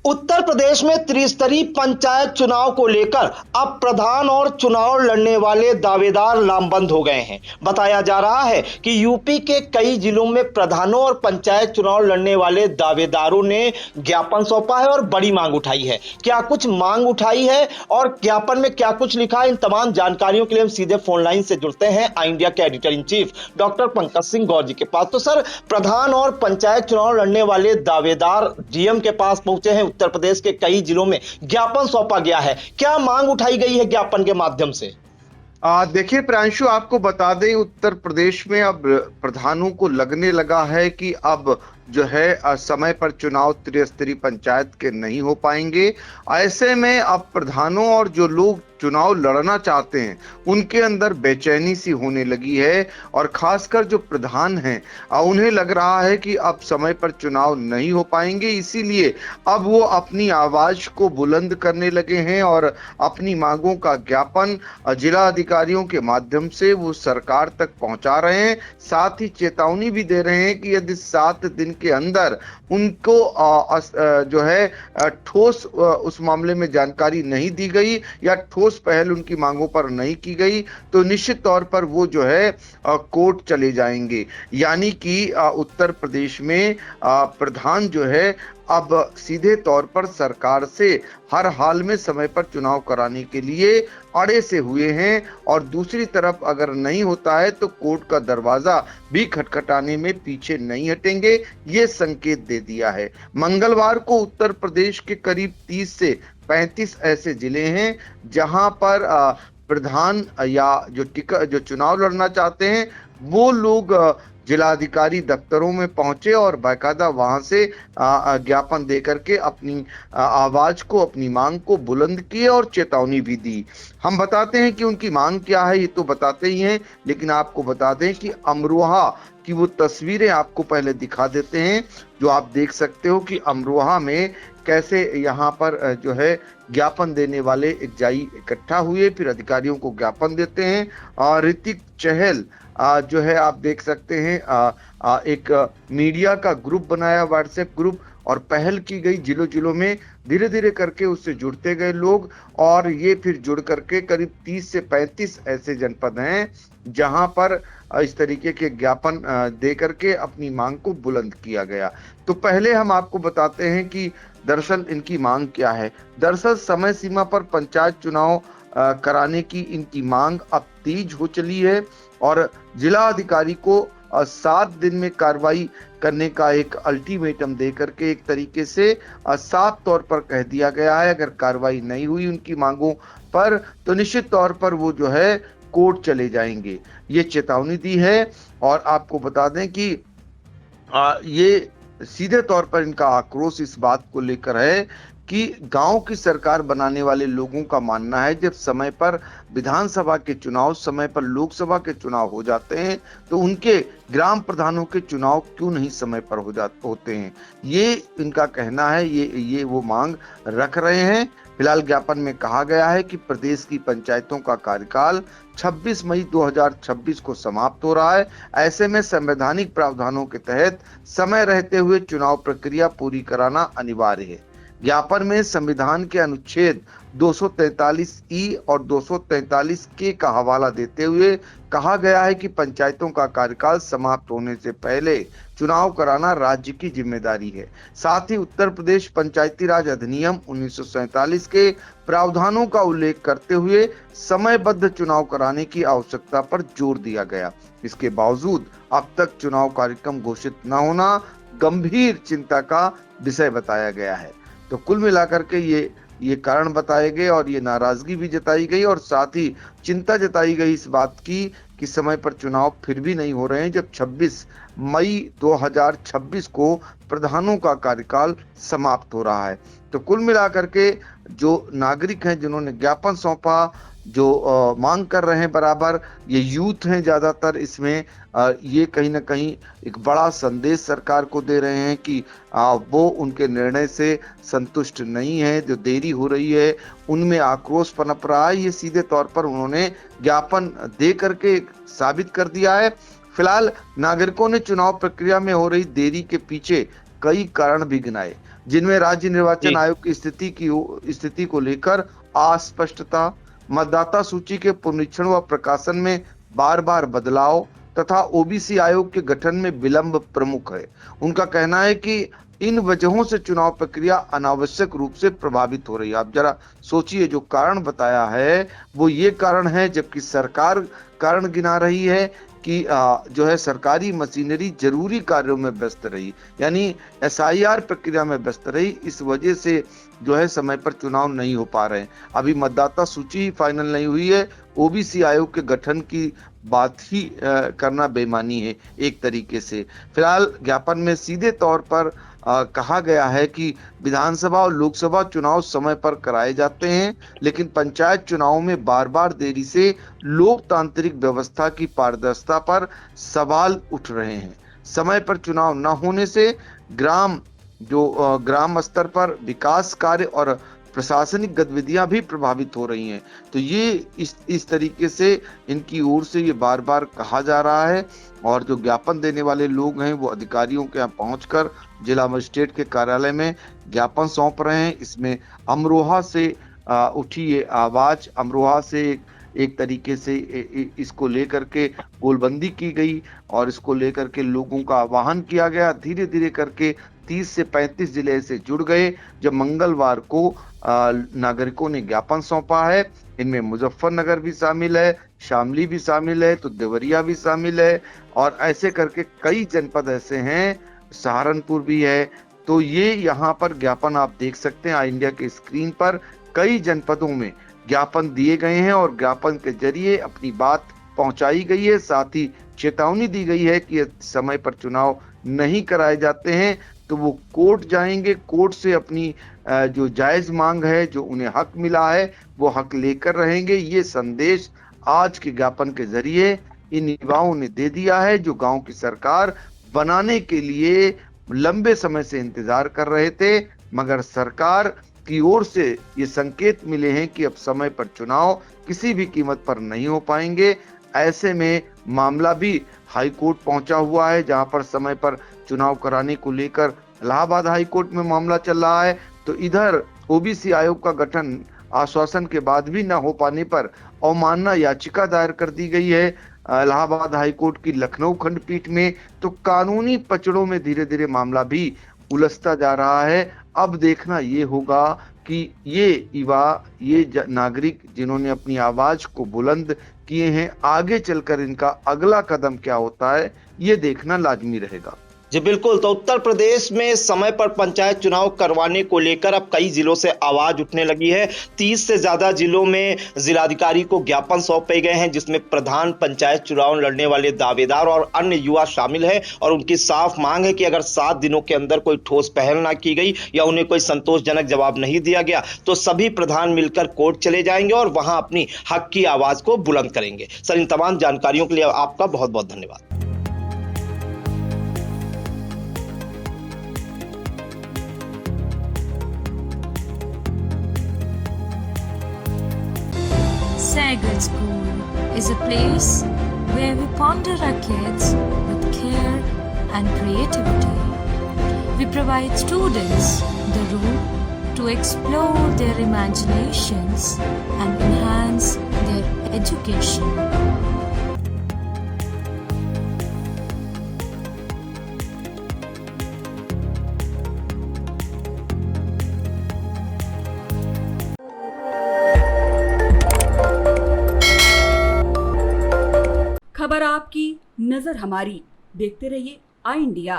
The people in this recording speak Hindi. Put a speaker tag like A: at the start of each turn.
A: उत्तर प्रदेश में त्रिस्तरीय पंचायत चुनाव को लेकर अब प्रधान और चुनाव लड़ने वाले दावेदार लामबंद हो गए हैं। बताया जा रहा है कि यूपी के कई जिलों में प्रधानों और पंचायत चुनाव लड़ने वाले दावेदारों ने ज्ञापन सौंपा है और बड़ी मांग उठाई है। क्या कुछ मांग उठाई है और ज्ञापन में क्या कुछ लिखा है, इन तमाम जानकारियों के लिए हम सीधे फोन लाइन से जुड़ते हैं आई इंडिया के editor in chief doctor Pankaj Singh Gaur ji के पास। तो सर, प्रधान और पंचायत चुनाव लड़ने वाले दावेदार डीएम के पास पहुंचे हैं। उत्तर प्रदेश के कई जिलों में ज्ञापन सौंपा गया है, क्या मांग उठाई गई है ज्ञापन के माध्यम से?
B: देखिए प्रांशु, आपको बता दें, उत्तर प्रदेश में अब प्रधानों को लगने लगा है कि अब जो है समय पर चुनाव त्रिस्तरीय पंचायत के नहीं हो पाएंगे। ऐसे में अब प्रधानों और जो लोग चुनाव लड़ना चाहते हैं उनके अंदर बेचैनी सी होने लगी है, और खासकर जो प्रधान हैं उन्हें लग रहा है कि अब समय पर चुनाव नहीं हो पाएंगे। इसीलिए अब वो अपनी आवाज को बुलंद करने लगे हैं और अपनी मांगों का ज्ञापन जिला अधिकारियों के माध्यम से वो सरकार तक पहुंचा रहे हैं। साथ ही चेतावनी भी दे रहे हैं कि यदि 7 दिन के अंदर उनको जो है ठोस उस मामले में जानकारी नहीं दी गई या ठोस पहल उनकी मांगों पर नहीं की गई तो निश्चित तौर पर वो जो है कोर्ट चले जाएंगे। यानी कि उत्तर प्रदेश में प्रधान जो है अब सीधे तौर पर सरकार से हर हाल में समय पर चुनाव कराने के लिए अड़े से हुए हैं, और दूसरी तरफ अगर नहीं होता है तो कोर्ट का दरवाजा भी खटखटाने में पीछे नहीं हटेंगे, ये संकेत दे दिया है। मंगलवार को उत्तर प्रदेश के करीब 30 से 35 ऐसे जिले हैं जहां पर प्रधान या जो चुनाव लड़ना चाहते हैं वो लोग जिलाधिकारी दफ्तरों में पहुंचे और बाकायदा वहां से ज्ञापन दे करके अपनी आवाज को, अपनी मांग को बुलंद किए और चेतावनी भी दी। हम बताते हैं कि उनकी मांग क्या है, ये तो बताते ही हैं, लेकिन आपको बता दें कि अमरोहा की वो तस्वीरें आपको पहले दिखा देते हैं, जो आप देख सकते हो कि अमरोहा में कैसे यहाँ पर जो है ज्ञापन देने वाले एक जाई इकट्ठा हुए, फिर अधिकारियों को ज्ञापन देते हैं। और ऋतिक चहल जो है आप देख सकते हैं एक मीडिया का ग्रुप बनाया, व्हाट्सएप ग्रुप, और पहल की गई। जिलों जिलों में धीरे धीरे करके उससे जुड़ते गए लोग, और ये फिर जुड़ करके करीब 30 से 35 ऐसे जनपद हैं जहां पर इस तरीके के ज्ञापन दे करके अपनी मांग को बुलंद किया गया। तो पहले हम आपको बताते हैं कि दरअसल इनकी मांग क्या है। दरअसल समय सीमा पर पंचायत चुनाव कराने की इनकी मांग अब तेज हो चली है, और जिला अधिकारी को 7 दिन में कार्रवाई करने का एक अल्टीमेटम दे करके एक तरीके से साफ तौर पर कह दिया गया है, अगर कार्रवाई नहीं हुई उनकी मांगों पर तो निश्चित तौर पर वो जो है कोर्ट चले जाएंगे, ये चेतावनी दी है। और आपको बता दें कि ये सीधे तौर पर इनका आक्रोश इस बात को लेकर है कि गांव की सरकार बनाने वाले लोगों का मानना है जब समय पर विधानसभा के चुनाव, समय पर लोकसभा के चुनाव हो जाते हैं तो उनके ग्राम प्रधानों के चुनाव क्यों नहीं समय पर होते हैं। ये इनका कहना है, ये वो मांग रख रहे हैं। फिलहाल ज्ञापन में कहा गया है कि प्रदेश की पंचायतों का कार्यकाल 26 मई 2026 को समाप्त हो रहा है। ऐसे में संवैधानिक प्रावधानों के तहत समय रहते हुए चुनाव प्रक्रिया पूरी कराना अनिवार्य है। ज्ञापन में संविधान के अनुच्छेद 243 और 243 के का हवाला देते हुए कहा गया है कि पंचायतों का कार्यकाल समाप्त होने से पहले चुनाव कराना राज्य की जिम्मेदारी है। साथ ही उत्तर प्रदेश पंचायती राज अधिनियम 1947 के प्रावधानों का उल्लेख करते हुए समयबद्ध चुनाव कराने की आवश्यकता पर जोर दिया गया। इसके बावजूद अब तक चुनाव कार्यक्रम घोषित न होना गंभीर चिंता का विषय बताया गया है। तो कुल मिलाकर के ये कारण बताए गए और ये नाराजगी भी जताई गई, और साथ ही चिंता जताई गई इस बात की कि समय पर चुनाव फिर भी नहीं हो रहे हैं जब 26 मई 2026 को प्रधानों का कार्यकाल समाप्त हो रहा है। तो कुल मिलाकर के जो नागरिक हैं जिन्होंने ज्ञापन सौंपा, जो मांग कर रहे हैं बराबर, ये यूथ हैं ज्यादातर इसमें, ये कहीं ना कहीं एक बड़ा संदेश सरकार को दे रहे हैं कि वो उनके निर्णय से संतुष्ट नहीं है। जो देरी हो रही है उनमें आक्रोश पनप रहा है, ये सीधे तौर पर उन्होंने ज्ञापन दे करके साबित कर दिया है। फिलहाल नागरिकों ने चुनाव प्रक्रिया में हो रही देरी के पीछे कई कारण भी गिनाए। जिनमें राज्य निर्वाचन
A: जी।
B: आयोग की स्थिति को लेकर अस्पष्टता, मतदाता सूची के पुनरीक्षण व प्रकाशन में बार बार बदलाव तथा ओबीसी आयोग के गठन में विलंब प्रमुख है। उनका कहना है कि इन वजहों से चुनाव प्रक्रिया अनावश्यक रूप से प्रभावित हो रही है। आप जरा सोचिए, जो कारण बताया है वो ये कारण है, जबकि सरकार कारण गिना रही है कि जो है सरकारी मशीनरी जरूरी कार्यों में व्यस्त रही, यानी एसआईआर प्रक्रिया में व्यस्त रही। इस वजह से जो है समय पर चुनाव नहीं हो पा रहे हैं। अभी मतदाता सूची फाइनल नहीं हुई है। ओबीसी आयोग के गठन की बात ही करना बेईमानी है एक तरीके से। फिलहाल ज्ञापन में सीधे तौर पर कहा गया है कि विधानसभा और लोकसभा चुनाव समय पर कराए जाते हैं, लेकिन पंचायत चुनाव में बार बार देरी से लोकतांत्रिक व्यवस्था की पारदर्शिता पर सवाल उठ रहे हैं। समय पर चुनाव न होने से ग्राम स्तर पर विकास कार्य और प्रशासनिक गतिविधियां भी प्रभावित हो रही हैं। तो ये इस तरीके से इनकी ओर से ये बार बार कहा जा रहा है, और जो ज्ञापन देने वाले लोग हैं वो अधिकारियों के यहाँ पहुंचकर जिला मजिस्ट्रेट के कार्यालय में ज्ञापन सौंप रहे हैं। इसमें अमरोहा से उठी ये आवाज, अमरोहा से एक तरीके से इसको लेकर के गोलबंदी की गई और इसको लेकर के लोगों का आह्वान किया गया। धीरे धीरे करके 30 से 35 जिले से जुड़ गए। जब मंगलवार को नागरिकों ने ज्ञापन सौंपा है, इनमें मुजफ्फरनगर भी शामिल है, शामली भी शामिल है, तो देवरिया भी शामिल है, और ऐसे करके कई जनपद ऐसे हैं, सहारनपुर भी है। तो ये यहाँ पर ज्ञापन आप देख सकते हैं इंडिया के स्क्रीन पर। कई जनपदों में ज्ञापन दिए गए हैं और ज्ञापन के जरिए अपनी बात पहुंचाई गई है। साथ ही चेतावनी दी गई है कि समय पर चुनाव नहीं कराए जाते हैं तो वो कोर्ट जाएंगे, कोर्ट से अपनी जो जायज मांग है, जो उन्हें हक मिला है, वो हक लेकर रहेंगे। ये संदेश आज के ज्ञापन के जरिए इन युवाओं ने दे दिया है, जो गांव की सरकार बनाने के लिए लंबे समय से इंतजार कर रहे थे, मगर सरकार की ओर से ये संकेत मिले हैं कि अब समय पर चुनाव किसी भी कीमत पर नहीं हो पाएंगे। ऐसे में मामला भी हाई कोर्ट पहुंचा हुआ है, जहां पर समय पर चुनाव कराने को लेकर इलाहाबाद हाई कोर्ट में मामला चल रहा है। तो इधर ओबीसी आयोग का गठन आश्वासन के बाद भी न हो पाने पर अवमानना याचिका दायर कर दी गई है इलाहाबाद हाई कोर्ट की लखनऊ खंडपीठ में। तो कानूनी पचड़ों में धीरे धीरे मामला भी उलझता जा रहा है। अब देखना ये होगा कि ये युवा, ये नागरिक जिन्होंने अपनी आवाज को बुलंद किए हैं, आगे चलकर इनका अगला कदम क्या होता है, ये देखना लाजमी रहेगा।
A: जी बिल्कुल। तो उत्तर प्रदेश में समय पर पंचायत चुनाव करवाने को लेकर अब कई जिलों से आवाज उठने लगी है। 30 से ज्यादा जिलों में जिलाधिकारी को ज्ञापन सौंपे गए हैं, जिसमें प्रधान पंचायत चुनाव लड़ने वाले दावेदार और अन्य युवा शामिल है, और उनकी साफ मांग है कि अगर 7 दिनों के अंदर कोई ठोस पहल ना की गई या उन्हें कोई संतोषजनक जवाब नहीं दिया गया तो सभी प्रधान मिलकर कोर्ट चले जाएंगे और वहां अपनी हक की आवाज को बुलंद करेंगे। सर, इन तमाम जानकारियों के लिए आपका बहुत बहुत धन्यवाद।
C: Sagar School is a place where we ponder our kids with care and creativity. We provide students the room to explore their imaginations and enhance their education.
D: खबर आपकी, नजर हमारी। देखते रहिए आई इंडिया।